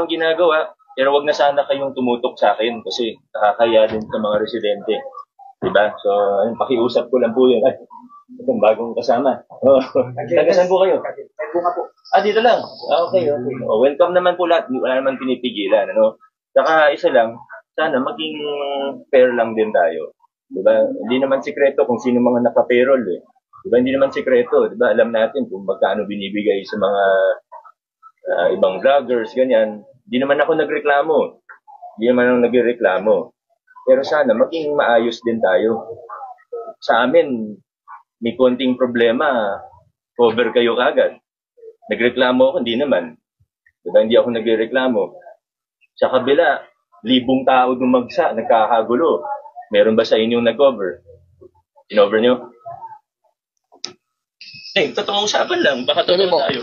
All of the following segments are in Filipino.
anong ginagawa, pero wag na sana kayong tumutok sa akin kasi nakakaya din sa mga residente. Diba? So, ayun, pakiusap ko lang po yun. Ay, itong bagong kasama. Oh, tagasan po kayo? Dito lang. Okay. Oh, welcome naman po lahat. Wala naman pinipigilan. Ano? Saka isa lang, sana maging fair lang din tayo. Diba? Hindi naman sikreto kung sino mga naka-payroll eh. Diba? Hindi naman sikreto. Diba? Alam natin kung magkano binibigay sa mga ibang vloggers, ganyan. Hindi naman ako nagreklamo. Hindi naman ako nagreklamo. Pero sana maging maayos din tayo. Sa amin, may konting problema, cover kayo kagad. Nagreklamo ako, hindi naman. Diba? Hindi ako nagreklamo. Sa kabila, libong tao dumagsa, nagkakagulo. Meron ba sa inyong nag-cover? In-over nyo? Eh, totoong usapan lang. Baka totoo tayo.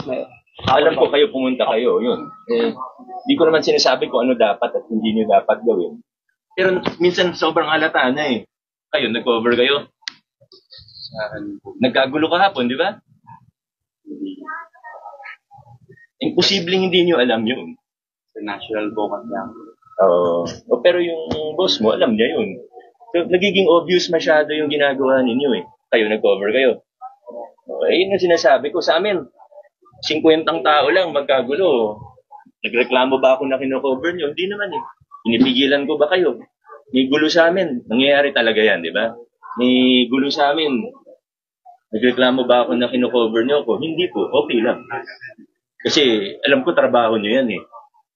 Alam ko kayo, pumunta kayo. Yun. Hindi ko naman sinasabi kung ano dapat at hindi nyo dapat gawin. Pero minsan sobrang halata na eh. Kayo, nag-cover kayo? Nagkagulo kahapon, di ba? Imposibleng hindi nyo alam yun. Sa national vocal lang. Pero yung boss mo, alam niya yun. So, nagiging obvious masyado yung ginagawa ninyo eh. Kayo, nag-cover kayo. Yun ang sinasabi ko sa amin. 50 tao lang magkagulo. Nagreklamo ba ako na kino-cover nyo? Hindi naman eh. Pinipigilan ko ba kayo? May gulo sa amin. Nangyayari talaga yan, di ba? May gulo sa amin. Nagreklamo ba ako na kino-cover nyo ako? Hindi po. Okay lang. Kasi alam ko trabaho nyo yan eh.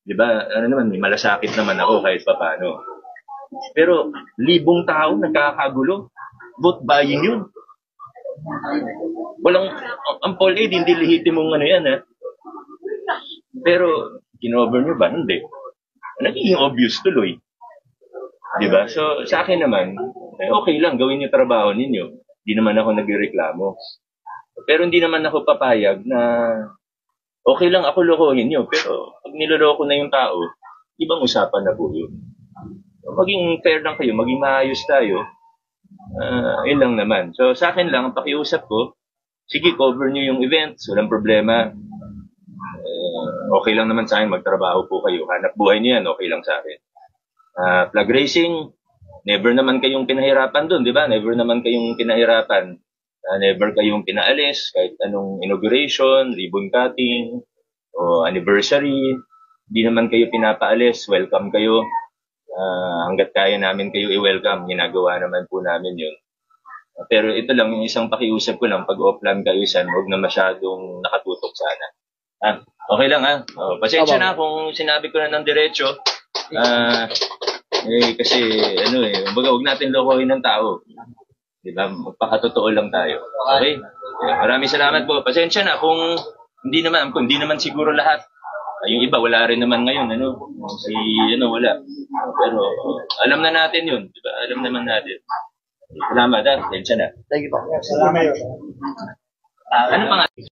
Di ba? Ano naman, may malasakit naman ako kahit paano. Pero libong tao nagkakagulo. Vote buying yun. Walang, ang poll aid, hindi lihitin mong ano yan ha. Pero, kinover nyo ba? Hindi. Nagiging obvious tuloy. Diba? So, sa akin naman, okay lang, gawin yung trabaho ninyo. Hindi naman ako nagreklamo. Pero hindi naman ako papayag na okay lang ako lokohin nyo. Pero, pag niloloko na yung tao, ibang usapan na po yun. Maging fair lang kayo, maging maayos tayo. Yun lang naman. So, sa akin lang, ang pakiusap ko, sige, cover nyo yung events, walang problema. Okay lang naman sa akin, magtrabaho po kayo. Hanap buhay nyo yan, okay lang sa akin. Flag racing, never naman kayong pinahirapan dun, di ba? Never naman kayong pinahirapan. Never kayong pinaalis, kahit anong inauguration, ribbon cutting, o anniversary. Hindi naman kayo pinapaalis, welcome kayo. Hanggat kaya namin kayo i-welcome, ginagawa naman po namin yun. Pero ito lang, yung isang pakiusap ko lang, pag offline kayo san, huwag na masyadong nakatutok sana. Okay lang ha. Pasensya na kung sinabi ko na ng diretso. Kasi baga huwag natin lokohin ng tao. Diba? Magpakatotoo lang tayo. Okay? Maraming salamat po. Pasensya na kung hindi naman siguro lahat. Yung iba wala rin naman ngayon, wala. Pero alam na natin 'yun, 'di ba? Alam naman natin. Salamat, pasensya na. Thank you po. Salamat. Ano pangalan?